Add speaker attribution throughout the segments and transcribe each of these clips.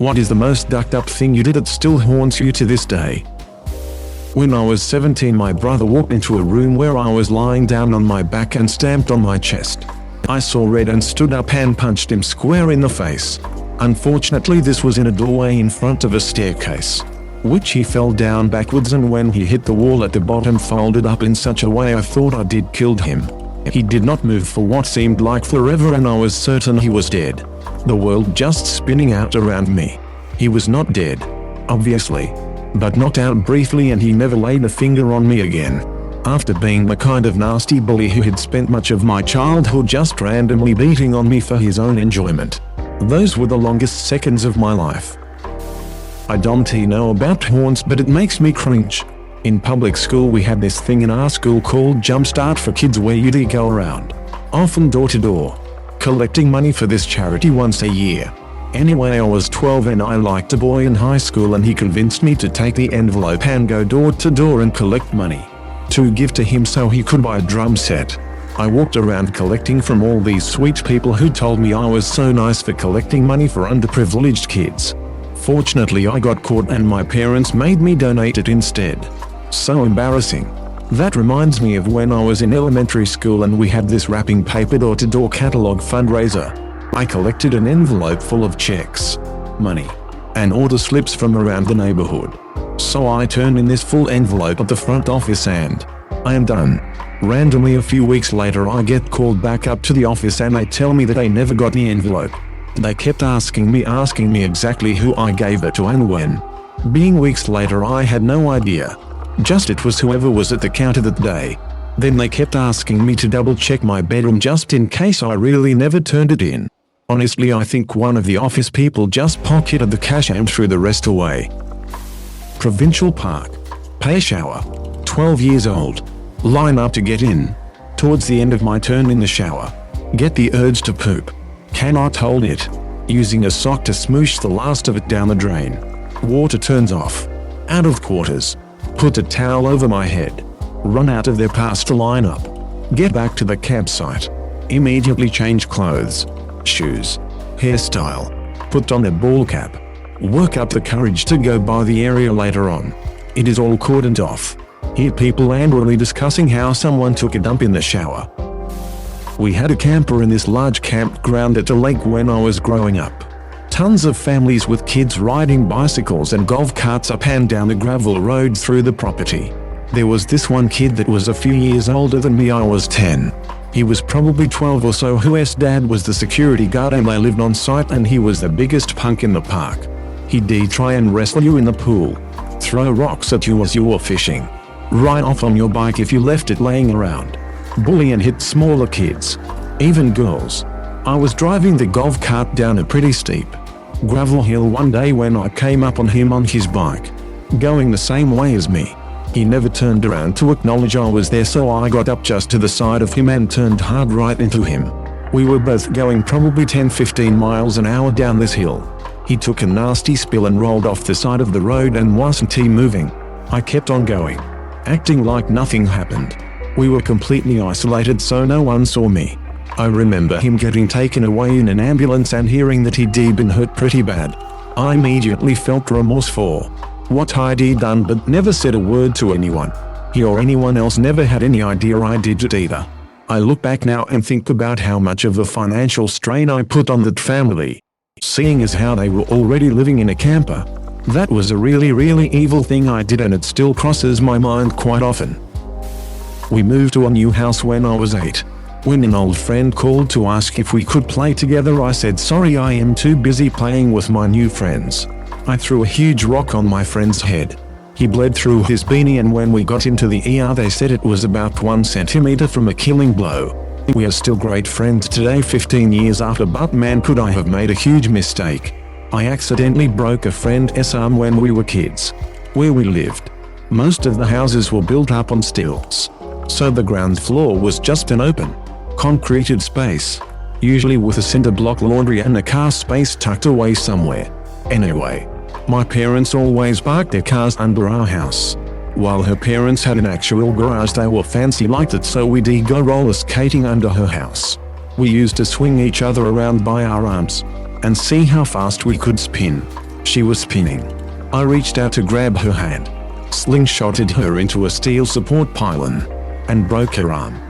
Speaker 1: What is the most ducked up thing you did that still haunts you to this day? When I was 17, my brother walked into a room where I was lying down on my back and stamped on my chest. I saw red and stood up and punched him square in the face. Unfortunately, this was in a doorway in front of a staircase, which he fell down backwards, and when he hit the wall at the bottom folded up in such a way I thought I did killed him. He did not move for what seemed like forever, and I was certain he was dead. The world just spinning out around me. He was not dead, obviously, but knocked out briefly, and he never laid a finger on me again. After being the kind of nasty bully who had spent much of my childhood just randomly beating on me for his own enjoyment. Those were the longest seconds of my life. I don't know about haunts, but it makes me cringe. In public school we had this thing in our school called Jumpstart for Kids, where you'd go around, often door to door, collecting money for this charity once a year. Anyway, I was 12 and I liked a boy in high school, and he convinced me to take the envelope and go door to door and collect money to give to him so he could buy a drum set. I walked around collecting from all these sweet people who told me I was so nice for collecting money for underprivileged kids. Fortunately, I got caught and my parents made me donate it instead. So embarrassing. That reminds me of when I was in elementary school and we had this wrapping paper door-to-door catalog fundraiser. I collected an envelope full of checks, money, and order slips from around the neighborhood. So I turned in this full envelope at the front office and I am done. Randomly, a few weeks later, I get called back up to the office and they tell me that they never got the envelope. They kept asking me exactly who I gave it to and when. Being weeks later, I had no idea. Just it was whoever was at the counter that day. Then they kept asking me to double check my bedroom just in case I really never turned it in. Honestly, I think one of the office people just pocketed the cash and threw the rest away. Provincial Park. Pay shower. 12 years old. Line up to get in. Towards the end of my turn in the shower. Get the urge to poop. Cannot hold it. Using a sock to smoosh the last of it down the drain. Water turns off. Out of quarters. Put a towel over my head. Run out of there past the lineup. Get back to the campsite. Immediately change clothes, shoes, hairstyle. Put on a ball cap. Work up the courage to go by the area later on. It is all cordoned off. Hear people angrily discussing how someone took a dump in the shower. We had a camper in this large campground at a lake when I was growing up. Tons of families with kids riding bicycles and golf carts up and down the gravel road through the property. There was this one kid that was a few years older than me. I was 10. He was probably 12 or so, whose dad was the security guard and they lived on site, and he was the biggest punk in the park. He'd try and wrestle you in the pool, throw rocks at you as you were fishing, ride off on your bike if you left it laying around, bully and hit smaller kids, even girls. I was driving the golf cart down a pretty steep gravel hill one day when I came up on him on his bike, going the same way as me. He never turned around to acknowledge I was there, so I got up just to the side of him and turned hard right into him. We were both going probably 10-15 miles an hour down this hill. He took a nasty spill and rolled off the side of the road and wasn't moving. I kept on going, acting like nothing happened. We were completely isolated, so no one saw me. I remember him getting taken away in an ambulance and hearing that he'd been hurt pretty bad. I immediately felt remorse for what I'd done, but never said a word to anyone. He or anyone else never had any idea I did it either. I look back now and think about how much of a financial strain I put on that family. Seeing as how they were already living in a camper. That was a really evil thing I did, and it still crosses my mind quite often. We moved to a new house when I was 8. When an old friend called to ask if we could play together, I said sorry, I am too busy playing with my new friends. I threw a huge rock on my friend's head. He bled through his beanie, and when we got into the ER they said it was about 1 centimeter from a killing blow. We are still great friends today 15 years after, but man, could I have made a huge mistake. I accidentally broke a friend's arm when we were kids. Where we lived, most of the houses were built up on stilts, so the ground floor was just an open, concreted space, usually with a cinder block laundry and a car space tucked away somewhere. Anyway, my parents always parked their cars under our house. While her parents had an actual garage, they were fancy like that, so we'd go roller skating under her house. We used to swing each other around by our arms and see how fast we could spin. She was spinning. I reached out to grab her hand, slingshotted her into a steel support pylon, and broke her arm.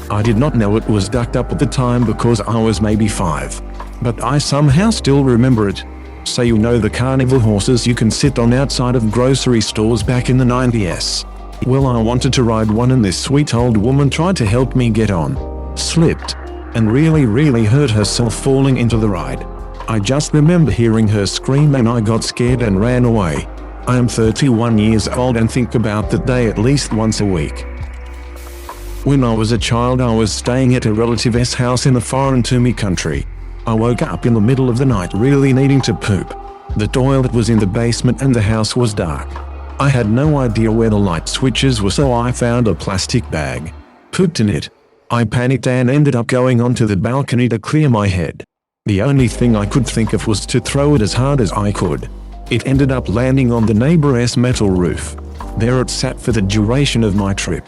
Speaker 1: I did not know it was ducked up at the time because I was maybe 5. But I somehow still remember it. So you know the carnival horses you can sit on outside of grocery stores back in the 90s? Well, I wanted to ride one and this sweet old woman tried to help me get on, slipped, and really hurt herself falling into the ride. I just remember hearing her scream and I got scared and ran away. I am 31 years old and think about that day at least once a week. When I was a child, I was staying at a relative's house in a foreign to me country. I woke up in the middle of the night really needing to poop. The toilet was in the basement and the house was dark. I had no idea where the light switches were, so I found a plastic bag, pooped in it. I panicked and ended up going onto the balcony to clear my head. The only thing I could think of was to throw it as hard as I could. It ended up landing on the neighbor's metal roof. There it sat for the duration of my trip.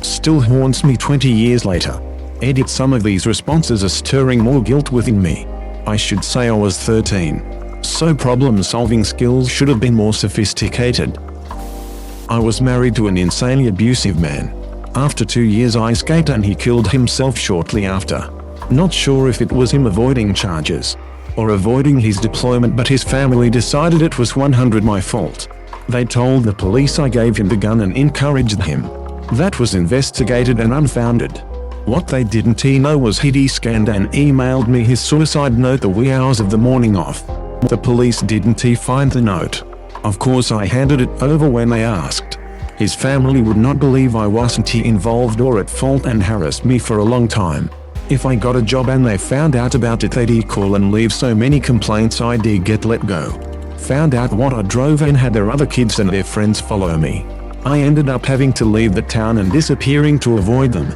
Speaker 1: Still haunts me 20 years later. Edit: some of these responses are stirring more guilt within me. I should say I was 13. So problem-solving skills should have been more sophisticated. I was married to an insanely abusive man. After 2 years I escaped and he killed himself shortly after. Not sure if it was him avoiding charges or avoiding his deployment, but his family decided it was 100% my fault. They told the police I gave him the gun and encouraged him. That was investigated and unfounded. What they didn't know was he'd scanned and emailed me his suicide note the wee hours of the morning of. The police didn't find the note. Of course I handed it over when they asked. His family would not believe I wasn't involved or at fault and harassed me for a long time. If I got a job and they found out about it, they'd call and leave so many complaints I'd get let go. Found out what I drove and had their other kids and their friends follow me. I ended up having to leave the town and disappearing to avoid them.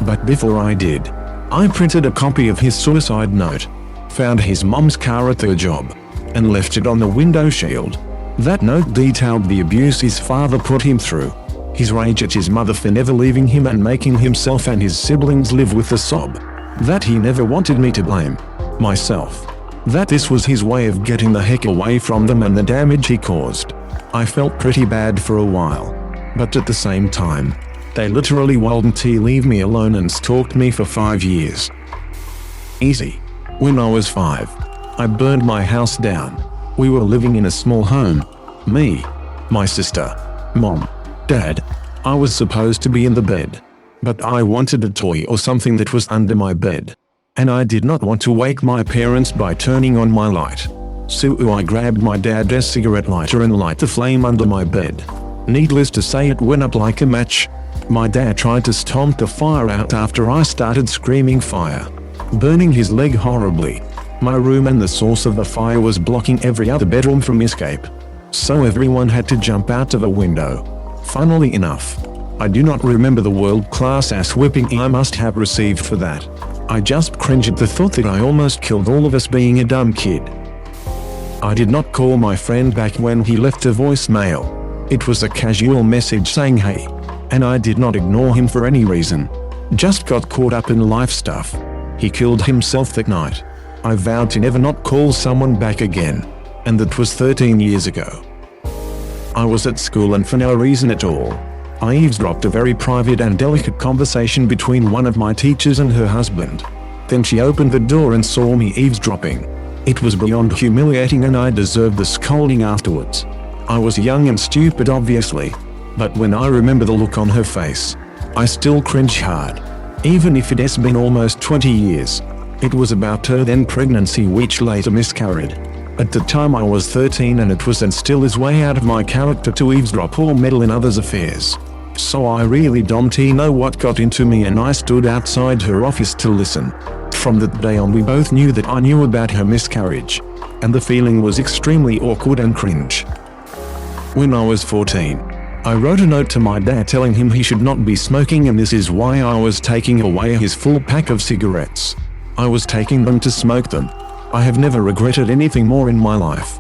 Speaker 1: But before I did, I printed a copy of his suicide note, found his mom's car at the job, and left it on the window shield. That note detailed the abuse his father put him through, his rage at his mother for never leaving him and making himself and his siblings live with the sob that he never wanted me to blame myself, that this was his way of getting the heck away from them and the damage he caused. I felt pretty bad for a while, but at the same time, they literally wouldn't leave me alone and stalked me for 5 years. Easy. When I was 5, I burned my house down. We were living in a small home. Me, my sister, mom, dad. I was supposed to be in the bed, but I wanted a toy or something that was under my bed. And I did not want to wake my parents by turning on my light. So I grabbed my dad's cigarette lighter and lit the flame under my bed. Needless to say, it went up like a match. My dad tried to stomp the fire out after I started screaming fire, burning his leg horribly. My room and the source of the fire was blocking every other bedroom from escape, so everyone had to jump out of a window. Funnily enough, I do not remember the world-class ass whipping I must have received for that. I just cringe at the thought that I almost killed all of us being a dumb kid. I did not call my friend back when he left a voicemail. It was a casual message saying hey, and I did not ignore him for any reason. Just got caught up in life stuff. He killed himself that night. I vowed to never not call someone back again, and that was 13 years ago. I was at school and for no reason at all, I eavesdropped a very private and delicate conversation between one of my teachers and her husband. Then she opened the door and saw me eavesdropping. It was beyond humiliating and I deserved the scolding afterwards. I was young and stupid obviously, but when I remember the look on her face, I still cringe hard. Even if it has been almost 20 years. It was about her then pregnancy which later miscarried. At the time I was 13 and it was and still is way out of my character to eavesdrop or meddle in others' affairs. So I really don't know what got into me and I stood outside her office to listen. From that day on we both knew that I knew about her miscarriage, and the feeling was extremely awkward and cringe. When I was 14, I wrote a note to my dad telling him he should not be smoking and this is why I was taking away his full pack of cigarettes. I was taking them to smoke them. I have never regretted anything more in my life.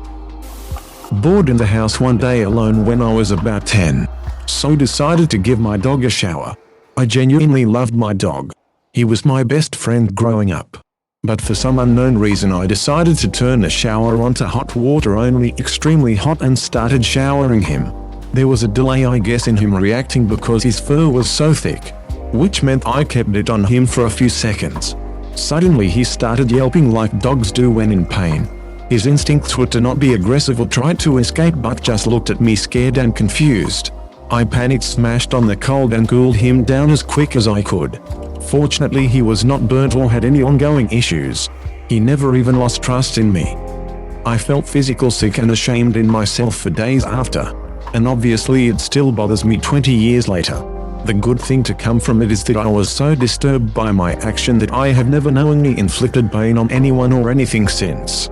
Speaker 1: Bored in the house one day alone when I was about 10, so decided to give my dog a shower. I genuinely loved my dog. He was my best friend growing up. But for some unknown reason I decided to turn the shower onto hot water only, extremely hot, and started showering him. There was a delay, I guess, in him reacting because his fur was so thick, which meant I kept it on him for a few seconds. Suddenly he started yelping like dogs do when in pain. His instincts were to not be aggressive or try to escape, but just looked at me scared and confused. I panicked, smashed on the cold, and cooled him down as quick as I could. Fortunately, he was not burnt or had any ongoing issues. He never even lost trust in me. I felt physical sick and ashamed in myself for days after. And obviously it still bothers me 20 years later. The good thing to come from it is that I was so disturbed by my action that I have never knowingly inflicted pain on anyone or anything since.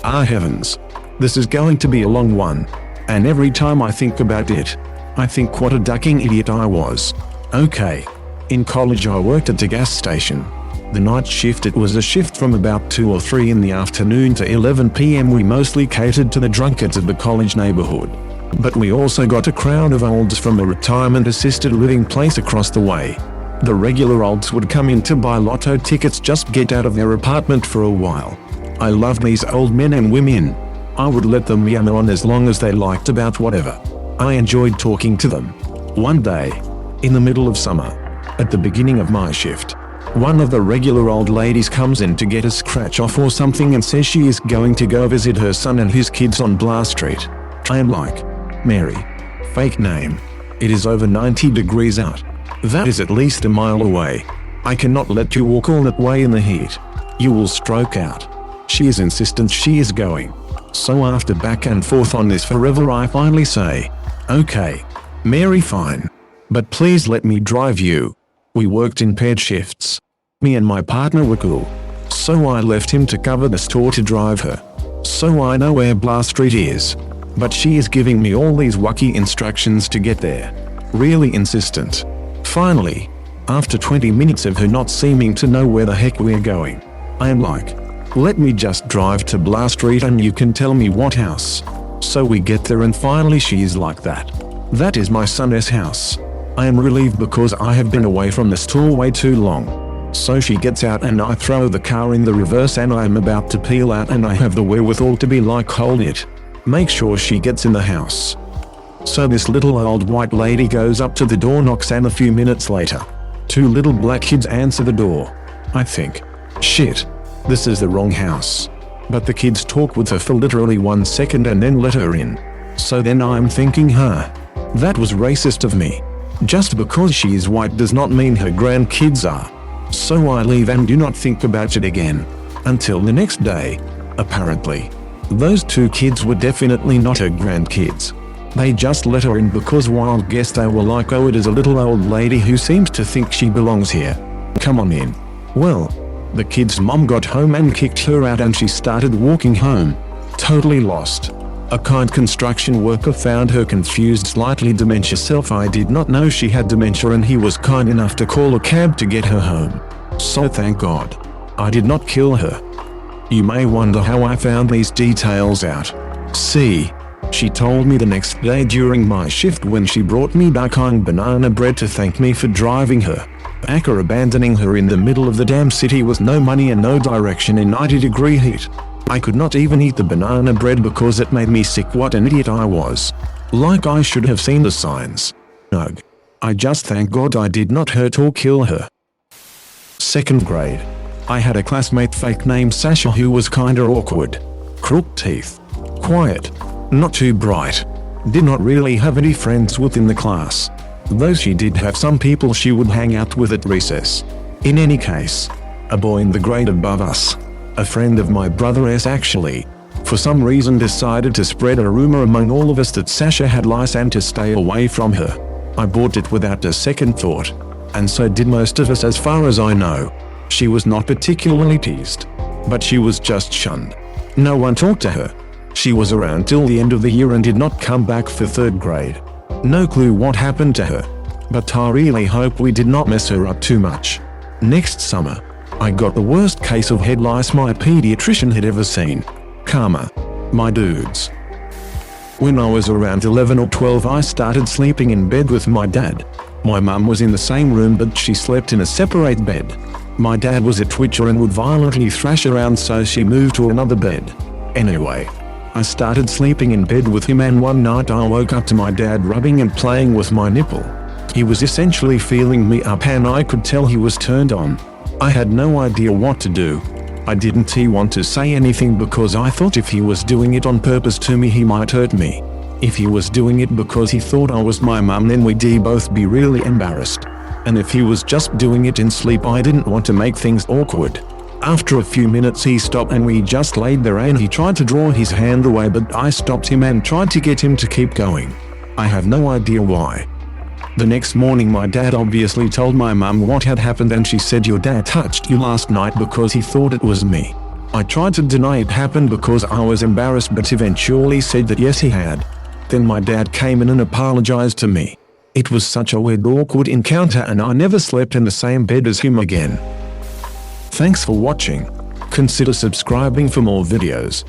Speaker 1: Ah heavens. This is going to be a long one. And every time I think about it, I think what a ducking idiot I was. Okay. In college I worked at a gas station. The night shift, it was a shift from about 2 or 3 in the afternoon to 11 p.m. We mostly catered to the drunkards of the college neighborhood. But we also got a crowd of olds from a retirement assisted living place across the way. The regular olds would come in to buy lotto tickets, just get out of their apartment for a while. I loved these old men and women. I would let them yammer on as long as they liked about whatever. I enjoyed talking to them. One day, in the middle of summer, at the beginning of my shift, one of the regular old ladies comes in to get a scratch off or something and says she is going to go visit her son and his kids on Blah Street. I am like, Mary. Fake name. It is over 90 degrees out. That is at least a mile away. I cannot let you walk all that way in the heat. You will stroke out. She is insistent she is going. So after back and forth on this forever, I finally say, okay, Mary, fine. But please let me drive you. We worked in paired shifts. Me and my partner were cool. So I left him to cover the store to drive her. So I know where Blah Street is. But she is giving me all these wacky instructions to get there. Really insistent. Finally, after 20 minutes of her not seeming to know where the heck we're going, I am like, let me just drive to Blah Street and you can tell me what house. So we get there and finally she is like that. That is my son's house. I am relieved because I have been away from the store way too long. So she gets out and I throw the car in the reverse and I am about to peel out and I have the wherewithal to be like, hold it. Make sure she gets in the house. So this little old white lady goes up to the door, knocks, and a few minutes later, 2 little black kids answer the door. I think, shit, this is the wrong house. But the kids talk with her for literally 1 second and then let her in. So then I'm thinking, that was racist of me. Just because she is white does not mean her grandkids are. So I leave and do not think about it again. Until the next day, apparently. Those 2 kids were definitely not her grandkids. They just let her in because wild guess they were like, oh, it is a little old lady who seems to think she belongs here. Come on in. Well, the kid's mom got home and kicked her out and she started walking home. Totally lost. A kind construction worker found her confused, slightly dementia self. I did not know she had dementia and he was kind enough to call a cab to get her home. So thank God, I did not kill her. You may wonder how I found these details out. See, she told me the next day during my shift when she brought me back on banana bread to thank me for driving her. After abandoning her in the middle of the damn city with no money and no direction in 90-degree heat. I could not even eat the banana bread because it made me sick. What an idiot I was. Like I should have seen the signs. Ugh. I just thank God I did not hurt or kill her. 2nd grade. I had a classmate fake named Sasha who was kinda awkward. Crooked teeth. Quiet. Not too bright. Did not really have any friends within the class. Though she did have some people she would hang out with at recess. In any case, a boy in the grade above us, a friend of my brother's actually, for some reason decided to spread a rumor among all of us that Sasha had lice and to stay away from her. I bought it without a second thought. And so did most of us as far as I know. She was not particularly teased. But she was just shunned. No one talked to her. She was around till the end of the year and did not come back for 3rd grade. No clue what happened to her. But I really hope we did not mess her up too much. Next summer, I got the worst case of head lice my pediatrician had ever seen. Karma. My dudes. When I was around 11 or 12 I started sleeping in bed with my dad. My mum was in the same room but she slept in a separate bed. My dad was a twitcher and would violently thrash around, so she moved to another bed. Anyway, I started sleeping in bed with him, and one night I woke up to my dad rubbing and playing with my nipple. He was essentially feeling me up and I could tell he was turned on. I had no idea what to do. I didn't want to say anything because I thought if he was doing it on purpose to me, he might hurt me. If he was doing it because he thought I was my mum, then we'd both be really embarrassed. And if he was just doing it in sleep, I didn't want to make things awkward. After a few minutes he stopped and we just laid there, and he tried to draw his hand away, but I stopped him and tried to get him to keep going. I have no idea why. The next morning my dad obviously told my mum what had happened, and she said, "Your dad touched you last night because he thought it was me." I tried to deny it happened because I was embarrassed, but eventually said that yes, he had. Then my dad came in and apologized to me. It was such a weird, awkward encounter, and I never slept in the same bed as him again. Thanks for watching. Consider subscribing for more videos.